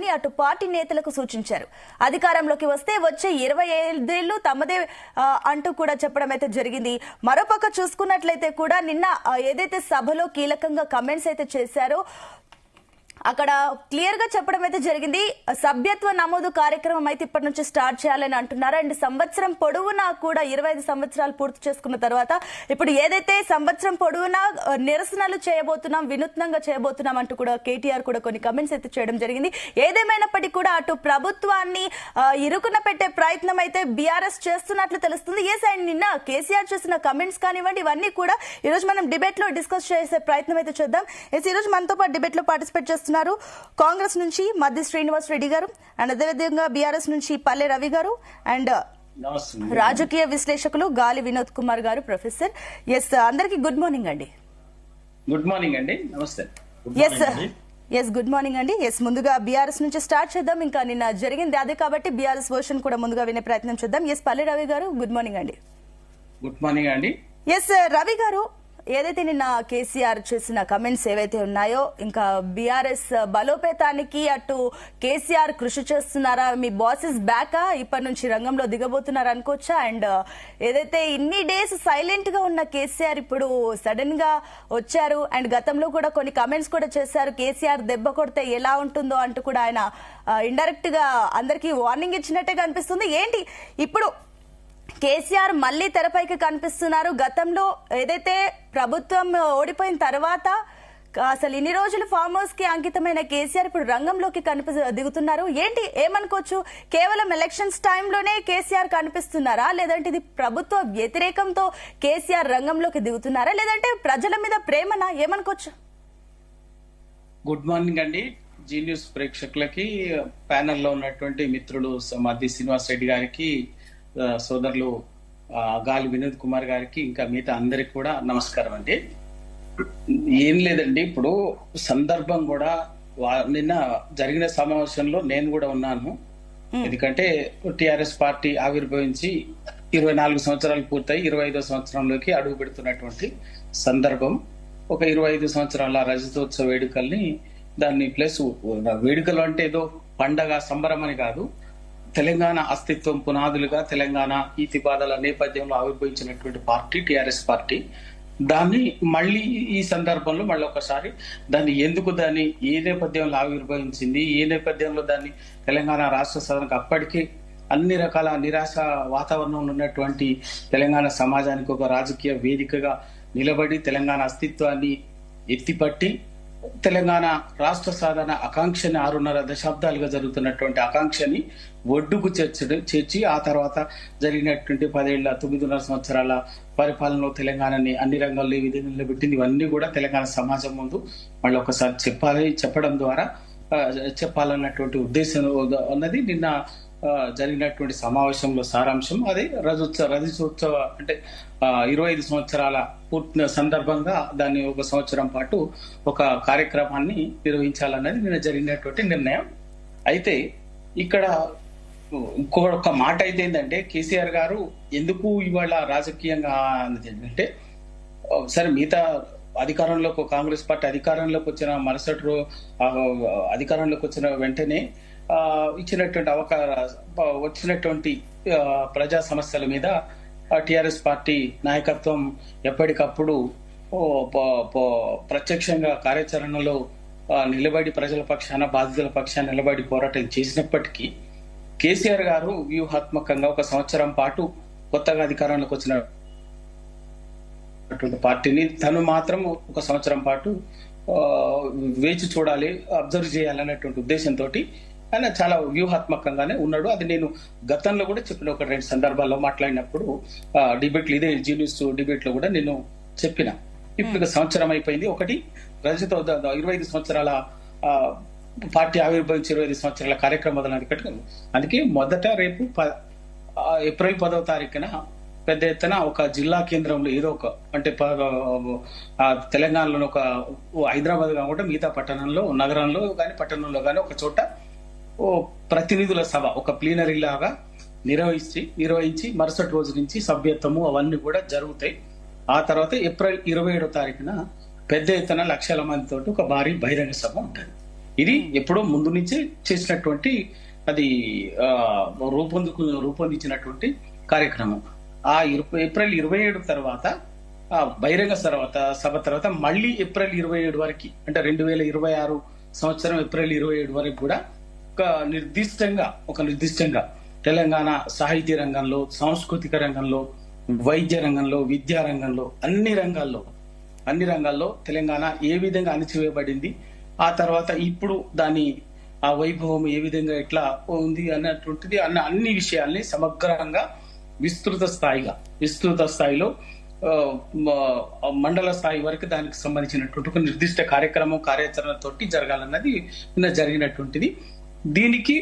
చేయాలని అటు పార్టీ నేతలకు సూచించారు. అధికారంలోకి వస్తే వచ్చే 25 ఏళ్లు తమదే అంటూ కూడా చెప్పడం అయితే జరిగింది. మరోపక్క చూసుకున్నట్లయితే కూడా నిన్న ఏదైతే సభలో కీలకంగా కమెంట్స్ అయితే చేశారో అక్కడ క్లియర్ గా చెప్పడం అయితే జరిగింది. సభ్యత్వ నమోదు కార్యక్రమం అయితే ఇప్పటి నుంచి స్టార్ట్ చేయాలని అంటున్నారు. అండ్ సంవత్సరం పొడవునా కూడా 25 సంవత్సరాలు పూర్తి చేసుకున్న తర్వాత ఇప్పుడు ఏదైతే సంవత్సరం పొడవునా నిరసనలు చేయబోతున్నాం, వినూత్నంగా చేయబోతున్నాం అంటూ కూడా కేటీఆర్ కూడా కొన్ని కమెంట్స్ అయితే చేయడం జరిగింది. ఏదేమైనప్పటికీ కూడా అటు ప్రభుత్వాన్ని ఇరుకున పెట్టే ప్రయత్నం అయితే బీఆర్ఎస్ చేస్తున్నట్లు తెలుస్తుంది. ఎస్, అండ్ నిన్న కేసీఆర్ చేసిన కమెంట్స్ కానివ్వండి, ఇవన్నీ కూడా ఈ రోజు మనం డిబేట్ లో డిస్కస్ చేసే ప్రయత్నం అయితే చేద్దాం. ఎస్, ఈ రోజు మనతో పాటు డిబేట్ లో పార్టిసిపేట్ చేస్తున్నారు కాంగ్రెస్ నుంచి మద్ది శ్రీనివాస్ రెడ్డి గారు, అండ్ అదేవిధంగా బీఆర్ఎస్ నుంచి పల్లె రవి గారు, అండ్ రాజకీయ విశ్లేషకులు గాలి వినోద్ కుమార్ గారు, ప్రొఫెసర్. ఎస్, అందరికి గుడ్ మార్నింగ్ అండి. గుడ్ మార్నింగ్ అండి. నమస్తే. ఎస్, గుడ్ మార్నింగ్ అండి. ఎస్, ముందుగా బీఆర్ఎస్ నుంచి స్టార్ట్ చేద్దాం. ఇంకా నిన్న జరిగింది అదే కాబట్టి బీఆర్ఎస్ వర్షన్ కూడా ముందుగా వినే ప్రయత్నం చేద్దాం. ఎస్, పల్లె రవి గారు, గుడ్ మార్నింగ్ అండి. గుడ్ మార్నింగ్ అండి. ఎస్, రవి గారు, ఏదైతే నిన్న కేసీఆర్ చేసిన కమెంట్స్ ఏవైతే ఉన్నాయో, ఇంకా బీఆర్ఎస్ బలోపేతానికి అటు కేసీఆర్ కృషి చేస్తున్నారా, మీ బాసెస్ బ్యాకా, ఇప్పటి నుంచి రంగంలో దిగబోతున్నారా అనుకోవచ్చా? అండ్ ఏదైతే ఇన్ని డేస్ సైలెంట్ గా ఉన్న కేసీఆర్ ఇప్పుడు సడన్ గా వచ్చారు. అండ్ గతంలో కూడా కొన్ని కమెంట్స్ కూడా చేశారు, కేసీఆర్ దెబ్బ కొడితే ఎలా ఉంటుందో అంటూ కూడా ఆయన ఇండైరెక్ట్ గా అందరికీ వార్నింగ్ ఇచ్చినట్టుగా అనిపిస్తుంది. ఏంటి ఇప్పుడు కేసీఆర్ మళ్లీ తెరపైకి కనిపిస్తున్నారు? గతంలో ఏదైతే ప్రభుత్వం ఓడిపోయిన తర్వాత అసలు ఇన్ని రోజులు ఫామ్ హౌస్ కి అంకితమైన కేసీఆర్ ఇప్పుడు రంగంలోకి దిగుతున్నారు. ఏంటి, ఏమనుకోవచ్చు? కేవలం ఎలక్షన్స్ టైంలోనే కేసీఆర్ కనిపిస్తున్నారా, లేదంటే ఇది ప్రభుత్వ వ్యతిరేకంతో కేసీఆర్ రంగంలోకి దిగుతున్నారా, లేదంటే ప్రజల మీద ప్రేమనా, ఏమనుకోవచ్చు? గుడ్ మార్నింగ్ అండి. జీ న్యూస్ ప్రేక్షకులకి, ప్యానెల్లో ఉన్నటువంటి మిత్రులు మద్ది శ్రీనివాస్ రెడ్డి గారికి, సోదరులు గాలి వినోద్ కుమార్ గారికి, ఇంకా మిగతా అందరికి కూడా నమస్కారం అండి. ఏం లేదండి, ఇప్పుడు సందర్భం కూడా నిన్న జరిగిన సమావేశంలో నేను కూడా ఉన్నాను. ఎందుకంటే టిఆర్ఎస్ పార్టీ ఆవిర్భవించి 24 సంవత్సరాలు పూర్తయి 25వ సంవత్సరంలోకి అడుగు పెడుతున్నటువంటి సందర్భం. ఒక 25 సంవత్సరాల రజతోత్సవ వేడుకల్ని, దాన్ని ప్లస్ వేడుకలు అంటే ఏదో పండగ సంబరం అని కాదు, తెలంగాణ అస్తిత్వం పునాదులుగా తెలంగాణ ఈతిబాదల నేపథ్యంలో ఆవిర్భవించినటువంటి పార్టీ టిఆర్ఎస్ పార్టీ. దాన్ని మళ్ళీ ఈ సందర్భంలో మళ్ళీ ఒకసారి దాన్ని ఏ నేపథ్యంలో ఆవిర్భవించింది, ఏ నేపథ్యంలో దాన్ని తెలంగాణ రాష్ట్ర సాధనకు అప్పటికే అన్ని రకాల నిరాశ వాతావరణంలో ఉన్నటువంటి తెలంగాణ సమాజానికి ఒక రాజకీయ వేదికగా నిలబడి తెలంగాణ అస్తిత్వాన్ని ఎత్తిపట్టి తెలంగాణ రాష్ట్ర సాధన ఆకాంక్షని 6.5 దశాబ్దాలుగా జరుగుతున్నటువంటి ఆకాంక్షని ఒడ్డుకు చేర్చి ఆ తర్వాత జరిగినటువంటి 9.5 సంవత్సరాల పరిపాలనలో తెలంగాణని అన్ని రంగాల్లో విధంగా పెట్టింది. ఇవన్నీ కూడా తెలంగాణ సమాజం ముందు మళ్ళీ ఒకసారి చెప్పడం ద్వారా చెప్పాలన్నటువంటి ఉద్దేశం అన్నది నిన్న జరిగినటువంటి సమావేశంలో సారాంశం. అది రజతోత్సవ అంటే 25 సంవత్సరాల పూర్తి సందర్భంగా దాన్ని ఒక సంవత్సరం పాటు ఒక కార్యక్రమాన్ని నిర్వహించాలన్నది నిన్న జరిగినటువంటి నిర్ణయం. అయితే ఇక్కడ ఇంకొక మాట అయితే ఏంటంటే, కేసీఆర్ గారు ఎందుకు ఇవాళ రాజకీయంగా అన్నది ఏంటంటే, సరే మిగతా అధికారంలోకి కాంగ్రెస్ పార్టీ అధికారంలోకి వచ్చిన మరుసటి అధికారంలోకి వచ్చిన వెంటనే ఇచ్చినటువంటి వచ్చినటువంటి ప్రజా సమస్యల మీద టిఆర్ఎస్ పార్టీ నాయకత్వం ఎప్పటికప్పుడు ప్రత్యక్షంగా కార్యాచరణలో నిలబడి ప్రజల పక్షాన బాధితుల పక్షాన నిలబడి పోరాటం చేసినప్పటికీ కేసీఆర్ గారు వ్యూహాత్మకంగా ఒక సంవత్సరం పాటు కొత్తగా అధికారంలోకి వచ్చిన పార్టీని తను మాత్రం ఒక సంవత్సరం పాటు వేచి చూడాలి, అబ్జర్వ్ చేయాలనేటువంటి ఉద్దేశంతో ఆయన చాలా వ్యూహాత్మకంగానే ఉన్నాడు. అది నేను గతంలో కూడా చెప్పిన ఒక 2 సందర్భాల్లో మాట్లాడినప్పుడు డిబేట్లు, ఇదే జీ న్యూస్ డిబేట్ లో కూడా నేను చెప్పిన. ఇప్పుడు సంవత్సరం అయిపోయింది. ఒకటి 25 సంవత్సరాల పార్టీ ఆవిర్భవించి 25 సంవత్సరాల కార్యక్రమం మొదలైనది పెట్టుకుంది. అందుకే మొదట రేపు ఏప్రిల్ 10వ తారీఖున పెద్ద ఎత్తున ఒక జిల్లా కేంద్రంలో ఏదో ఒక అంటే తెలంగాణలో ఒక హైదరాబాద్ కాకుండా మిగతా పట్టణంలో, నగరంలో కానీ పట్టణంలో కానీ ఒక చోట ప్రతినిధుల సభ, ఒక ప్లీనరీ లాగా నిర్వహించి మరుసటి రోజు నుంచి సభ్యత్వము అవన్నీ కూడా జరుగుతాయి. ఆ తర్వాత ఏప్రిల్ 27వ తారీఖున పెద్ద ఎత్తున లక్షల మందితో ఒక భారీ బహిరంగ సభ ఉంటుంది. ఇది ఎప్పుడో ముందు నుంచే చేసినటువంటి అది రూపొందించినటువంటి కార్యక్రమం. ఆ ఏప్రిల్ 27 తర్వాత బహిరంగ సభ తర్వాత మళ్ళీ ఏప్రిల్ 27 వరకు, అంటే 2026 సంవత్సరం ఏప్రిల్ 27 వరకు కూడా ఒక నిర్దిష్టంగా తెలంగాణ సాహిత్య రంగంలో, సాంస్కృతిక రంగంలో, వైద్య రంగంలో, విద్యా రంగంలో, అన్ని రంగాల్లో తెలంగాణ ఏ విధంగా అణచివేయబడింది, ఆ తర్వాత ఇప్పుడు దాని ఆ వైభవం ఏ విధంగా ఎట్లా ఉంది అన్నటువంటిది అన్ని విషయాల్ని సమగ్రంగా విస్తృత స్థాయిలో మండల స్థాయి వరకు దానికి సంబంధించినటువంటి ఒక నిర్దిష్ట కార్యాచరణతోటి జరగాలన్నది నిన్న జరిగినటువంటిది. దీనికి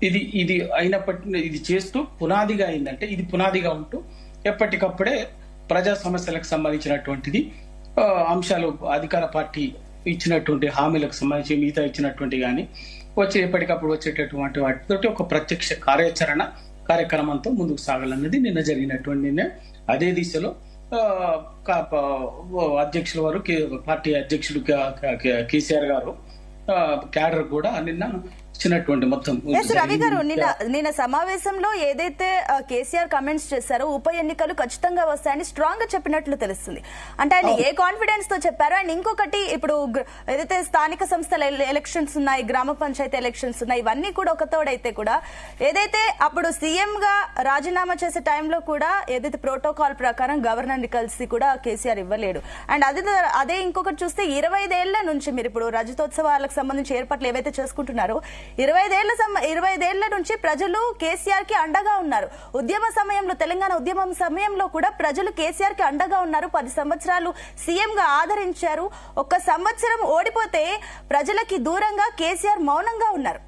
ఇది ఇది చేస్తూ పునాదిగా అయిందంటే, ఇది పునాదిగా ఉంటూ ఎప్పటికప్పుడే ప్రజా సమస్యలకు సంబంధించినటువంటిది అంశాలు, అధికార పార్టీ ఇచ్చినటువంటి హామీలకు సంబంధించి మిగతా ఇచ్చినటువంటి కానీ ఎప్పటికప్పుడు వచ్చేటటువంటి వాటితోటి ఒక ప్రత్యక్ష కార్యక్రమంతో ముందుకు సాగాలన్నది నిన్న జరిగినటువంటి అదే దిశలో అధ్యక్షుల వారు, పార్టీ అధ్యక్షుడు కేసీఆర్ గారు క్యాడర్ కూడా నిన్న ఇచ్చినటువంటి మొత్తం. రవి గారు, నిన్న సమావేశంలో ఏదైతే కేసీఆర్ కమెంట్స్ చేశారో ఉప ఎన్నికలు ఖచ్చితంగా వస్తాయని స్ట్రాంగ్ గా చెప్పినట్లు తెలుస్తుంది. అంటే ఆయన ఏ కాన్ఫిడెన్స్ తో చెప్పారో. అండ్ ఇంకొకటి, ఇప్పుడు ఏదైతే స్థానిక సంస్థల ఎలక్షన్స్ ఉన్నాయి, గ్రామ పంచాయతీ ఎలక్షన్స్ ఉన్నాయి, ఇవన్నీ కూడా ఒక తోడైతే కూడా ఏదైతే అప్పుడు సీఎం గా రాజీనామా చేసే టైంలో కూడా ఏదైతే ప్రోటోకాల్ ప్రకారం గవర్నర్ ని కలిసి కూడా కేసీఆర్ ఇవ్వలేడు. అండ్ అదే ఇంకొకటి చూస్తే 25 ఏళ్ల నుంచి మీరు ఇప్పుడు రజతోత్సవాలకు సంబంధించి ఏర్పాట్లు ఏవైతే చేసుకుంటున్నారో 25 ఏళ్ల నుంచి ప్రజలు కేసీఆర్ కి అండగా ఉన్నారు. తెలంగాణ ఉద్యమం సమయంలో కూడా ప్రజలు కేసీఆర్ కి అండగా ఉన్నారు. 10 సంవత్సరాలు సీఎం గా ఆదరించారు. ఒక్క సంవత్సరం ఓడిపోతే ప్రజలకి దూరంగా కేసీఆర్ మౌనంగా ఉన్నారు.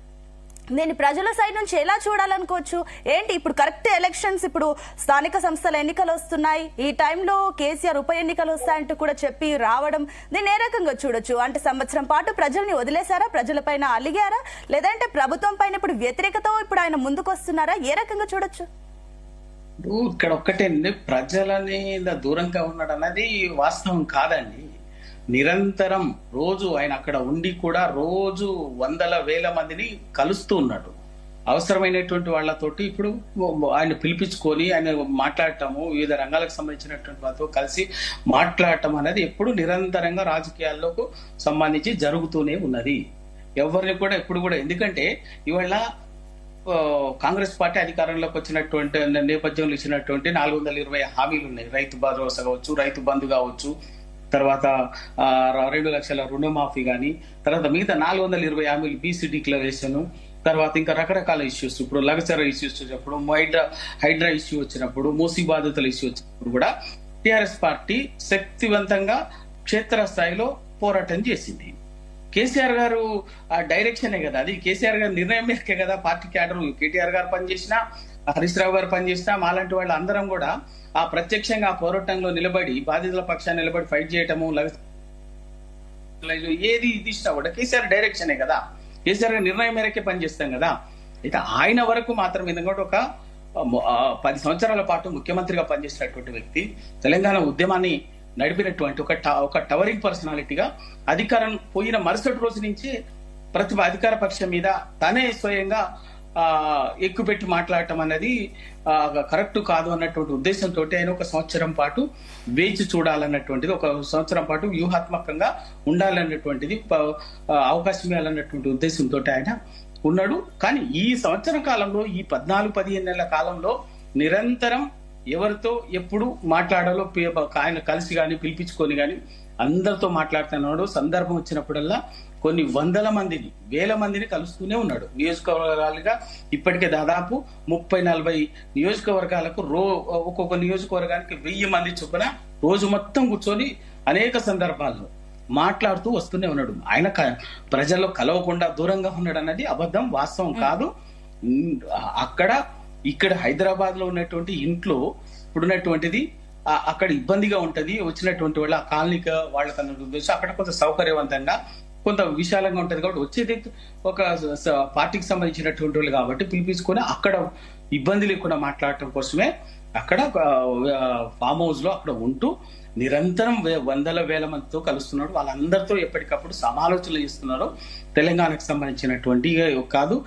నేను ప్రజల సైడ్ నుంచి ఎలా చూడాలనుకోవచ్చు? ఏంటి ఇప్పుడు కరెక్ట్ ఎలక్షన్స్, ఇప్పుడు స్థానిక సంస్థల ఎన్నికలు వస్తున్నాయి, ఈ టైంలో కేసీఆర్ ఉప ఎన్నికలు వస్తాయంటూ కూడా చెప్పి రావడం, దీన్ని ఏ రకంగా చూడొచ్చు? అంటే సంవత్సరం పాటు ప్రజల్ని వదిలేశారా? ప్రజలపైన అలిగారా? లేదంటే ప్రభుత్వం పైన ఇప్పుడు వ్యతిరేకత ఇప్పుడు ఆయన ముందుకు వస్తున్నారా? ఏ రకంగా చూడొచ్చు? ఇక్కడ ఒక్కటే, ప్రజలని దూరంగా ఉన్నాడు అన్నది వాస్తవం కాదండి. నిరంతరం రోజు ఆయన అక్కడ ఉండి కూడా రోజు వందల వేల మందిని కలుస్తూ ఉన్నాడు. అవసరమైనటువంటి వాళ్లతోటి ఇప్పుడు ఆయన పిలిపించుకొని ఆయన మాట్లాడటము, వివిధ రంగాలకు సంబంధించినటువంటి వాళ్ళతో కలిసి మాట్లాడటం అనేది ఎప్పుడు నిరంతరంగా రాజకీయాల్లోకి సంబంధించి జరుగుతూనే ఉన్నది. ఎవరిని కూడా ఎప్పుడు కూడా, ఎందుకంటే ఇవాళ కాంగ్రెస్ పార్టీ అధికారంలోకి వచ్చినటువంటి నేపథ్యంలో ఇచ్చినటువంటి 420 హామీలు ఉన్నాయి. రైతు భరోసా కావచ్చు, రైతు బంధు కావచ్చు, తర్వాత 2 లక్షల రుణమాఫీ కానీ, తర్వాత మిగతా 420 హామీలు, బీసీ డిక్లరేషన్, తర్వాత ఇంకా రకరకాల ఇష్యూస్, ఇప్పుడు లగచర ఇష్యూస్ వచ్చినప్పుడు, హైడ్రా ఇష్యూ వచ్చినప్పుడు, మూసీ బాధితుల ఇష్యూ వచ్చినప్పుడు కూడా టిఆర్ఎస్ పార్టీ శక్తివంతంగా క్షేత్రస్థాయిలో పోరాటం చేసింది. కేసీఆర్ గారు ఆ డైరెక్షనే కదా అది, కేసీఆర్ గారు నిర్ణయం మేరకే కదా పార్టీ క్యాడర్, కేటీఆర్ గారు పనిచేసినా, హరీష్ రావు గారు పనిచేసినా, మాలాంటి వాళ్ళు అందరం కూడా ఆ ప్రత్యక్షంగా ఆ పోరాటంలో నిలబడి, బాధితుల పక్షాన్ని నిలబడి ఫైట్ చేయటము, ఏది ఇచ్చినా కూడా కేసీఆర్ డైరెక్షనే కదా, కేసీఆర్ గారు నిర్ణయం మేరకే పనిచేస్తాం కదా. అయితే ఆయన వరకు మాత్రం ఎందుకంటే ఒక 10 సంవత్సరాల పాటు ముఖ్యమంత్రిగా పనిచేసినటువంటి వ్యక్తి, తెలంగాణ ఉద్యమాన్ని నడిపినటువంటి ఒక టవరింగ్ పర్సనాలిటీగా అధికారం పోయిన మరుసటి రోజు నుంచి ప్రతి అధికార పక్షం మీద తనే స్వయంగా ఎక్కుపెట్టి మాట్లాడటం అనేది కరెక్ట్ కాదు అన్నటువంటి ఉద్దేశంతో ఆయన ఒక సంవత్సరం పాటు వేచి చూడాలన్నటువంటిది, ఒక సంవత్సరం పాటు వ్యూహాత్మకంగా ఉండాలన్నటువంటిది, అవకాశం ఇవ్వాలన్నటువంటి ఉద్దేశంతో ఆయన ఉన్నాడు. కానీ ఈ సంవత్సరం కాలంలో, ఈ 14-15 నెలల కాలంలో నిరంతరం ఎవరితో ఎప్పుడు మాట్లాడాలో ఆయన కలిసి కానీ పిలిపించుకొని కానీ అందరితో మాట్లాడుతున్నాడు. సందర్భం వచ్చినప్పుడల్లా కొన్ని వందల మందిని, వేల మందిని కలుస్తూనే ఉన్నాడు. నియోజకవర్గాలుగా ఇప్పటికే దాదాపు 30-40 నియోజకవర్గాలకు ఒక్కొక్క నియోజకవర్గానికి 1000 మంది చొప్పున రోజు మొత్తం కూర్చొని అనేక సందర్భాల్లో మాట్లాడుతూ వస్తూనే ఉన్నాడు. ఆయన ప్రజల్లో కలవకుండా దూరంగా ఉన్నాడు అన్నది అబద్ధం, వాస్తవం కాదు. ఇక్కడ హైదరాబాద్ లో ఉన్నటువంటి ఇంట్లో ఇప్పుడున్నటువంటిది అక్కడ ఇబ్బందిగా ఉంటది, వచ్చినటువంటి వాళ్ళ ఆ కాలనీక వాళ్ళకన్న ఉద్దేశం అక్కడ కొంత సౌకర్యవంతంగా, కొంత విశాలంగా ఉంటది కాబట్టి వచ్చేది ఒక పార్టీకి సంబంధించినటువంటి వాళ్ళు కాబట్టి పిలిపించుకొని అక్కడ ఇబ్బంది లేకుండా మాట్లాడటం కోసమే అక్కడ ఫామ్ హౌస్ లో అక్కడ ఉంటూ నిరంతరం వందల వేల మందితో కలుస్తున్నాడు. వాళ్ళందరితో ఎప్పటికప్పుడు సమాలోచనలు చేస్తున్నారు. తెలంగాణకు సంబంధించినటువంటి కాదు,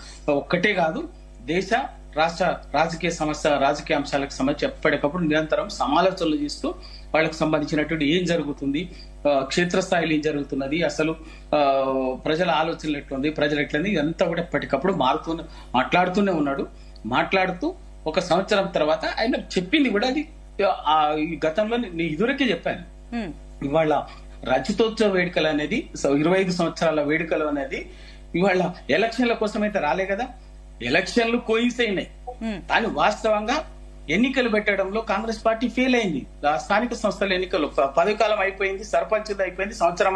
ఒక్కటే కాదు, దేశ రాష్ట్ర రాజకీయ అంశాలకు సంబంధించి ఎప్పటికప్పుడు నిరంతరం సమాలోచనలు చేస్తూ వాళ్ళకి సంబంధించినటువంటి ఏం జరుగుతుంది, క్షేత్రస్థాయిలో ఏం జరుగుతున్నది, అసలు ప్రజల ఆలోచనలు ఎట్లుంది, ప్రజలు ఎట్లుంది, ఇదంతా కూడా ఎప్పటికప్పుడు మాట్లాడుతూనే ఉన్నాడు. మాట్లాడుతూ 1 సంవత్సరం తర్వాత ఆయన చెప్పింది కూడా అది ఈ గతంలో నేను ఇదివరకే చెప్పాను. ఇవాళ రజతోత్సవ వేడుకలు అనేది 25 సంవత్సరాల వేడుకలు అనేది ఇవాళ ఎలక్షన్ల కోసం అయితే రాలే కదా. ఎలక్షన్లు కోయిసైనాయి, కానీ వాస్తవంగా ఎన్నికలు పెట్టడంలో కాంగ్రెస్ పార్టీ ఫెయిల్ అయింది. స్థానిక సంస్థల ఎన్నికలు 10 కాలం అయిపోయింది, సర్పంచ్ అయిపోయింది, సంవత్సరం